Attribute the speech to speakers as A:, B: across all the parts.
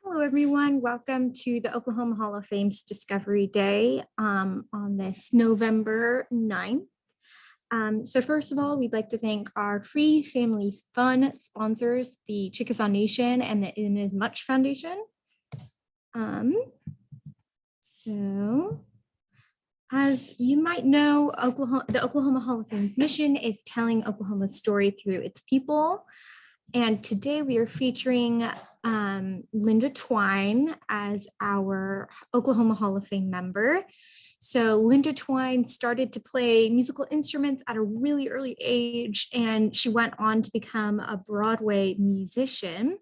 A: Hello, everyone. Welcome to the Oklahoma Hall of Fame's Discovery Day on this November 9th. So first of all, we'd like to thank our Free Families Fun sponsors, the Chickasaw Nation and the In As Much Foundation. So as you might know, the Oklahoma Hall of Fame's mission is telling Oklahoma's story through its people. And today we are featuring Linda Twine as our Oklahoma Hall of Fame member. So Linda Twine started to play musical instruments at a really early age, and she went on to become a Broadway musician.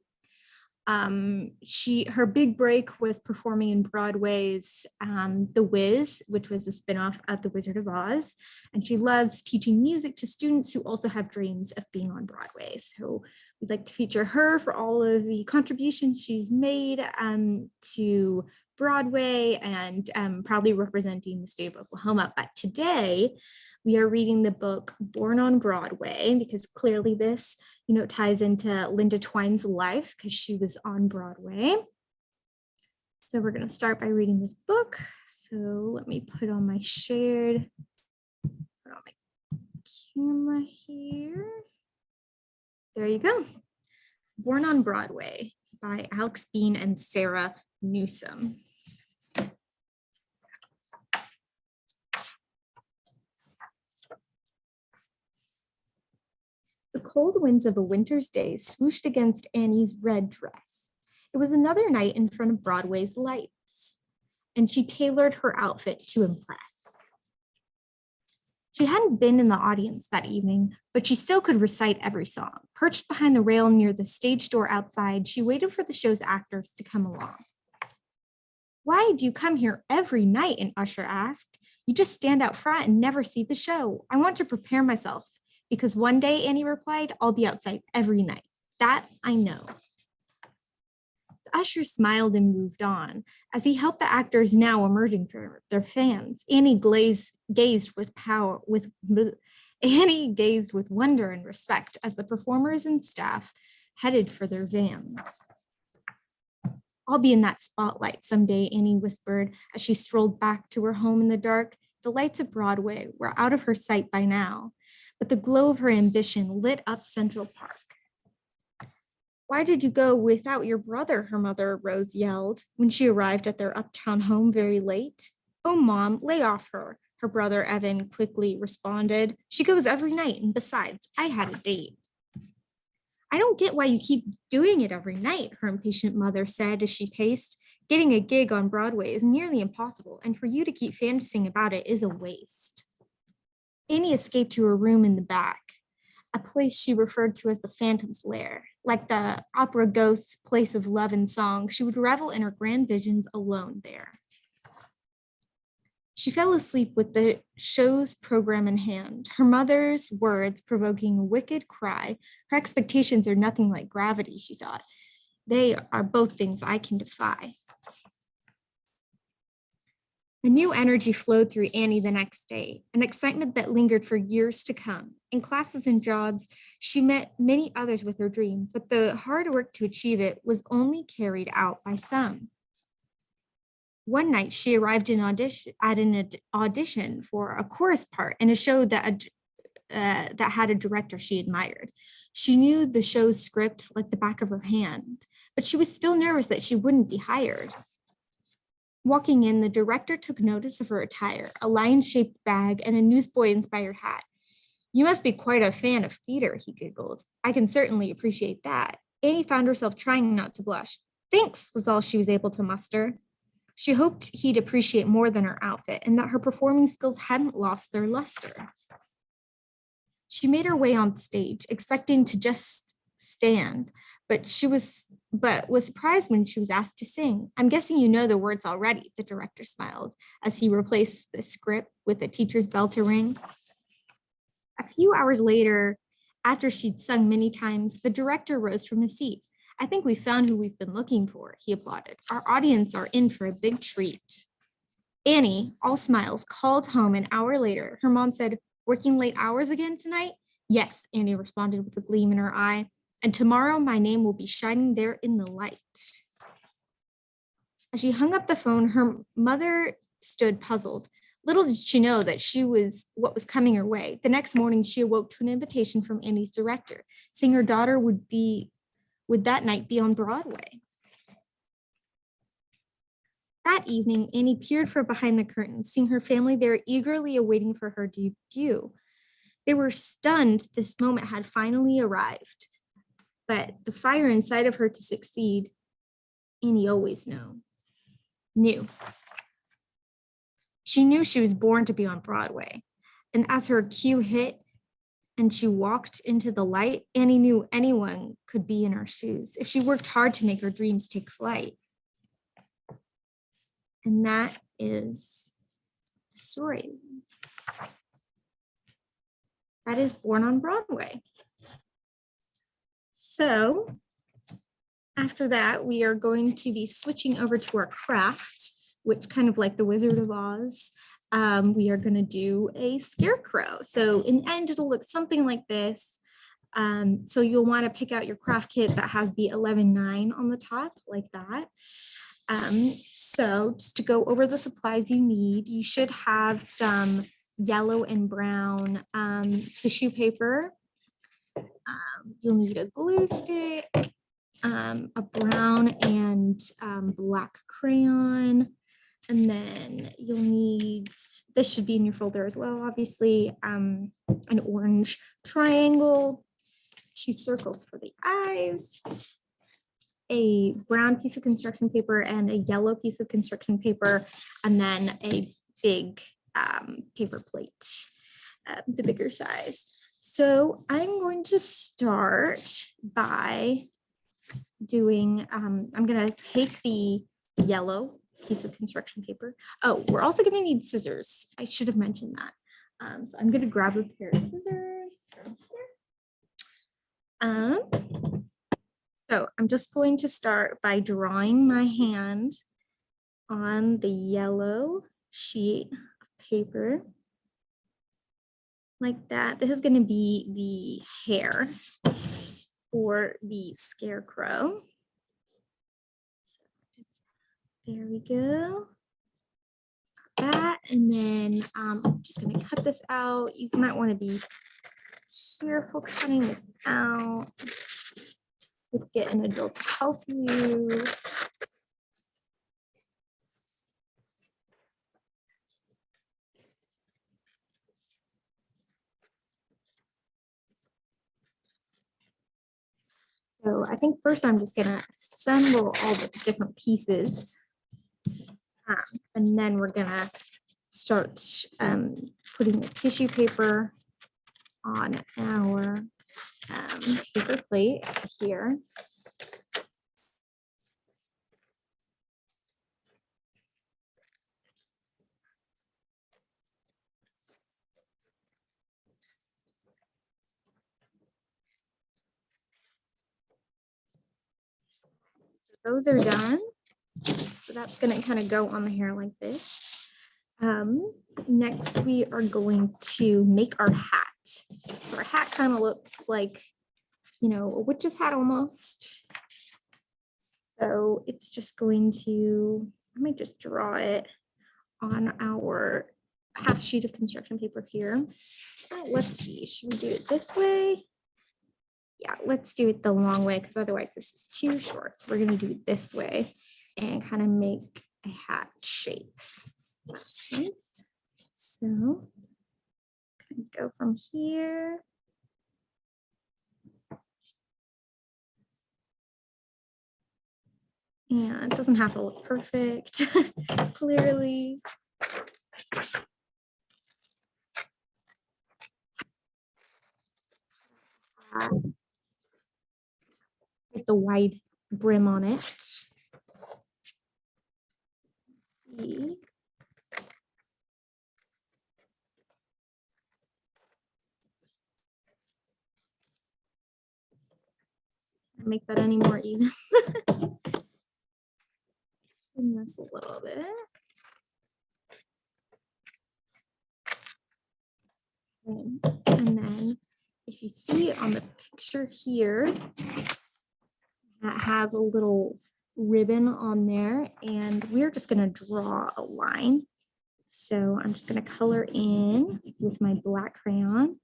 A: Her big break was performing in Broadway's The Wiz, which was a spinoff of The Wizard of Oz. And she loves teaching music to students who also have dreams of being on Broadway. So we'd like to feature her for all of the contributions she's made to Broadway and proudly representing the state of Oklahoma. But today we are reading the book Born on Broadway, because clearly this ties into Linda Twine's life because she was on Broadway. So we're going to start by reading this book. So let me put on my camera here. There you go. Born on Broadway by Alex Bean and Sarah Newsom. The cold winds of a winter's day swooshed against Annie's red dress. It was another night in front of Broadway's lights, and she tailored her outfit to impress. She hadn't been in the audience that evening, but she still could recite every song. Perched behind the rail near the stage door outside, she waited for the show's actors to come along. "Why do you come here every night?" an usher asked. "You just stand out front and never see the show. I want to prepare myself. Because one day," Annie replied, "I'll be outside every night. That I know." The usher smiled and moved on. As he helped the actors now emerging from their fans, Annie gazed with wonder and respect as the performers and staff headed for their vans. "I'll be in that spotlight someday," Annie whispered as she strolled back to her home in the dark. The lights of Broadway were out of her sight by now, but the glow of her ambition lit up Central Park. "Why did you go without your brother?" her mother, Rose, yelled when she arrived at their uptown home very late. "Oh, Mom, lay off her," her brother, Evan, quickly responded. "She goes every night, and besides, I had a date." "I don't get why you keep doing it every night," her impatient mother said as she paced. "Getting a gig on Broadway is nearly impossible, and for you to keep fantasizing about it is a waste." Annie escaped to her room in the back, a place she referred to as the Phantom's Lair. Like the opera ghost's place of love and song, she would revel in her grand visions alone there. She fell asleep with the show's program in hand, her mother's words provoking a wicked cry. Her expectations are nothing like gravity, she thought. They are both things I can defy. A new energy flowed through Annie the next day, an excitement that lingered for years to come. In classes and jobs, she met many others with her dream, but the hard work to achieve it was only carried out by some. One night, she arrived at an audition for a chorus part in a show that had a director she admired. She knew the show's script like the back of her hand, but she was still nervous that she wouldn't be hired. Walking in, the director took notice of her attire, a lion-shaped bag and a newsboy-inspired hat. "You must be quite a fan of theater," he giggled. "I can certainly appreciate that." Annie found herself trying not to blush. "Thanks," was all she was able to muster. She hoped he'd appreciate more than her outfit and that her performing skills hadn't lost their luster. She made her way on stage, expecting to just stand, but was surprised when she was asked to sing. "I'm guessing you know the words already," the director smiled as he replaced the script with a teacher's bell to ring. A few hours later, after she'd sung many times, the director rose from his seat. "I think we found who we've been looking for," he applauded. "Our audience are in for a big treat." Annie, all smiles, called home an hour later. Her mom said, "Working late hours again tonight?" "Yes," Annie responded with a gleam in her eye. "And tomorrow my name will be shining there in the light." As she hung up the phone, her mother stood puzzled. Little did she know that she was what was coming her way. The next morning, she awoke to an invitation from Annie's director, saying her daughter would that night be on Broadway. That evening, Annie peered from behind the curtain, seeing her family there eagerly awaiting for her debut. They were stunned this moment had finally arrived, but the fire inside of her to succeed, Annie always knew. She knew she was born to be on Broadway. And as her cue hit and she walked into the light, Annie knew anyone could be in her shoes if she worked hard to make her dreams take flight. And that is the story. That is Born on Broadway. So after that, we are going to be switching over to our craft, which kind of like the Wizard of Oz. We are going to do a scarecrow. So in the end, it'll look something like this. So you'll want to pick out your craft kit that has the 11-9 on the top, like that. So just to go over the supplies you need, you should have some yellow and brown tissue paper. You'll need a glue stick, a brown and black crayon, and then you'll need, this should be in your folder as well, obviously, an orange triangle, 2 circles for the eyes, a brown piece of construction paper and a yellow piece of construction paper, and then a big paper plate, the bigger size. So I'm going to start by doing, I'm going to take the yellow piece of construction paper. Oh, we're also going to need scissors. I should have mentioned that. So I'm going to grab a pair of scissors from here. So I'm just going to start by drawing my hand on the yellow sheet of paper like that. This is going to be the hair for the scarecrow. There we go. Got that. And then I'm just going to cut this out. You might want to be careful cutting this out. Get an adult to help you. So I think first I'm just gonna assemble all the different pieces. And then we're gonna start putting the tissue paper on our paper plate here. Those are done. So that's going to kind of go on the hair like this. Next, we are going to make our hat. So our hat kind of looks like, you know, a witch's hat almost. So it's just going to, I might just draw it on our half sheet of construction paper here. Let's see, should we do it this way? Yeah, let's do it the long way because otherwise this is too short. So we're going to do it this way and kind of make a hat shape. So go from here. And it doesn't have to look perfect, clearly. With the wide brim on it. See. Make that any more even. Trim this a little bit. And then if you see on the picture here, that has a little ribbon on there, and we're just going to draw a line. So I'm just going to color in with my black crayon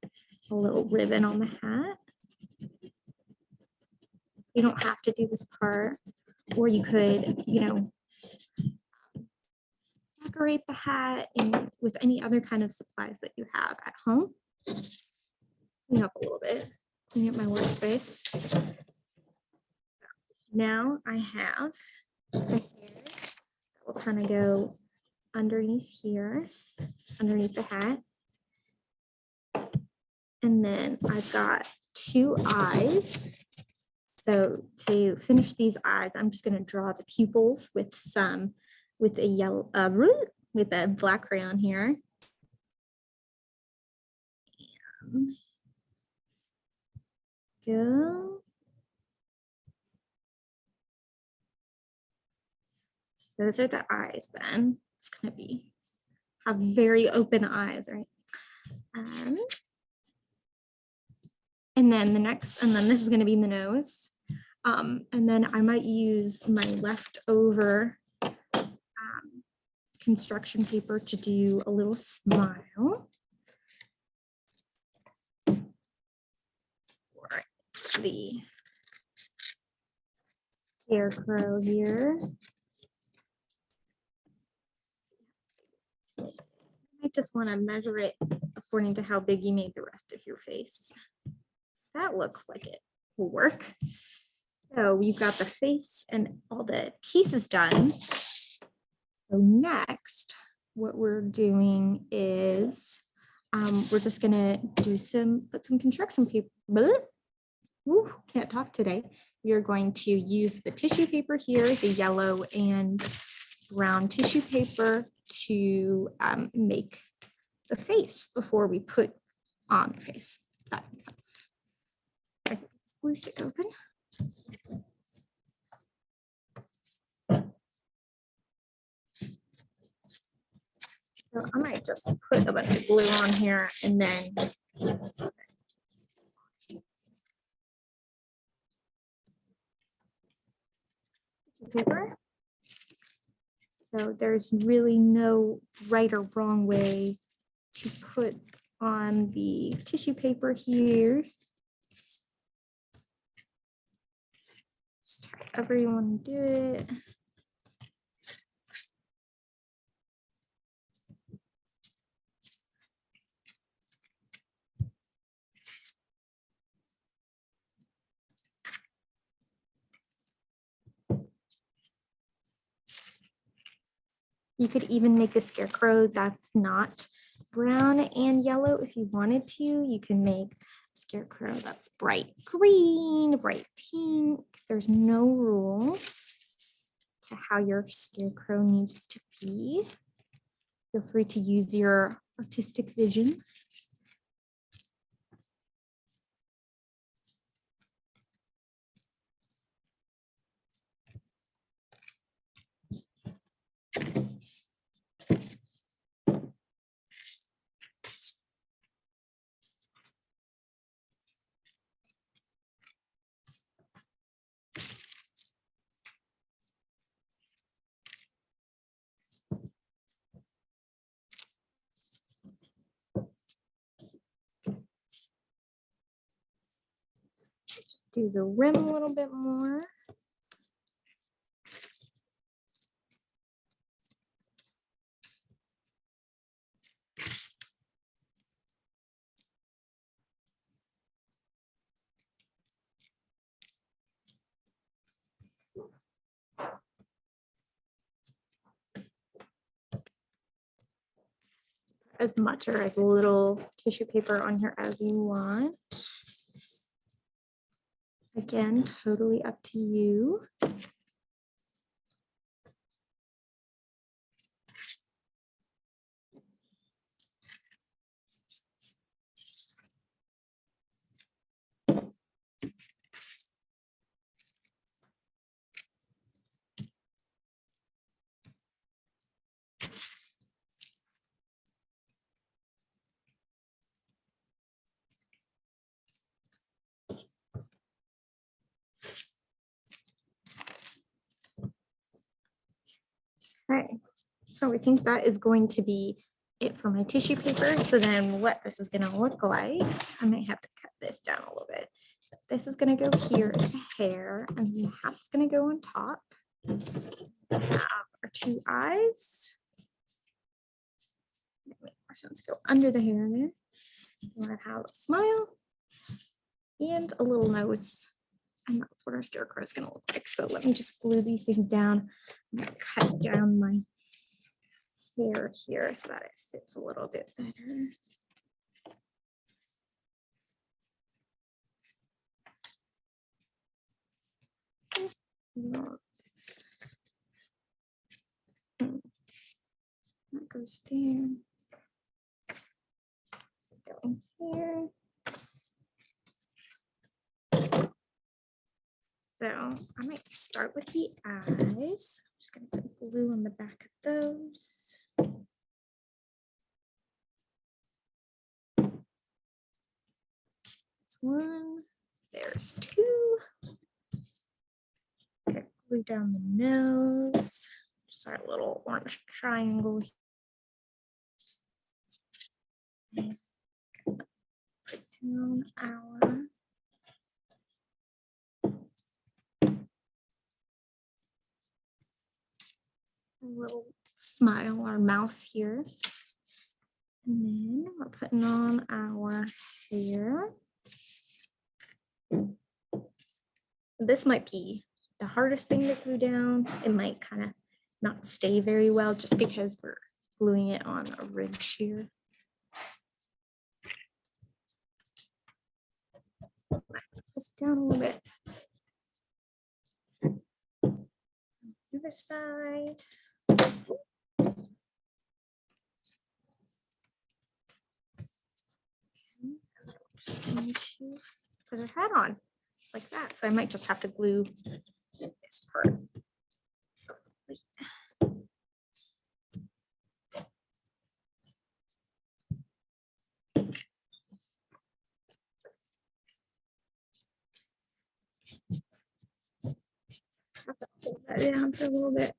A: a little ribbon on the hat. You don't have to do this part, or you could, decorate the hat with any other kind of supplies that you have at home. Clean up a little bit, clean up my workspace. Now I have the hair that will kind of go underneath here, underneath the hat. And then I've got 2 eyes. So to finish these eyes, I'm just going to draw the pupils with a yellow, with a black crayon here. And go. Those are the eyes then. It's going to have very open eyes, right? And then this is going to be the nose. And then I might use my leftover construction paper to do a little smile. For the Scarecrow here. I just want to measure it according to how big you made the rest of your face. That looks like it will work. So we've got the face and all the pieces done. So next, what we're doing is we're just gonna put some construction paper. Ooh, can't talk today. We are going to use the tissue paper here, the yellow and brown tissue paper, to make the face before we put on the face. That makes sense. Okay, let's glue stick open. So I might just put a bunch of glue on here and then paper. So there's really no right or wrong way to put on the tissue paper here. Just however you want to do it. You could even make a scarecrow that's not brown and yellow if you wanted to. You can make a scarecrow that's bright green, bright pink. There's no rules to how your scarecrow needs to be. Feel free to use your artistic vision. Do the rim a little bit more. As much or as little tissue paper on here as you want. Again, totally up to you. Okay, so I think that is going to be it for my tissue paper. So then what this is gonna look like, I might have to cut this down a little bit. But this is gonna go here as the hair, and the hat's gonna go on top. We have our two eyes. It makes more sense to go under the hair there. We'll have a smile and a little nose. And that's what our scarecrow is gonna look like. So let me just glue these things down. I'm gonna cut down my hair here so that it fits a little bit better. That goes there. Go in here. So I might start with the eyes. I'm just gonna put glue on the back of those. There's one, there's two. Okay, glue down the nose. Just our little orange triangle. Put down our little smile, our mouth here. And then we're putting on our hair. This might be the hardest thing to glue down. It might kind of not stay very well just because we're gluing it on a ridge here. Put this down a little bit. Other side. Just going to put her hat on like that. So I might just have to glue this part. Hold that down for a little bit.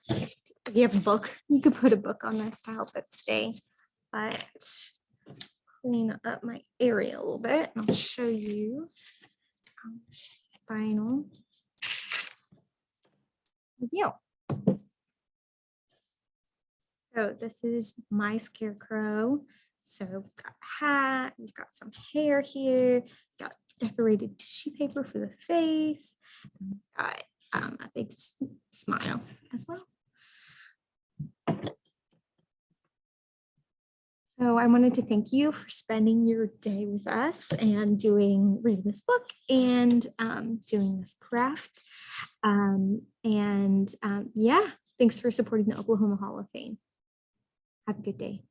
A: If you have a book, you could put a book on this to help it stay. But clean up my area a little bit, and I'll show you final reveal. So this is my scarecrow. So we've got a hat, we've got some hair here, got decorated tissue paper for the face, and we've got a big smile as well. So I wanted to thank you for spending your day with us and reading this book and doing this craft. Yeah, thanks for supporting the Oklahoma Hall of Fame. Have a good day.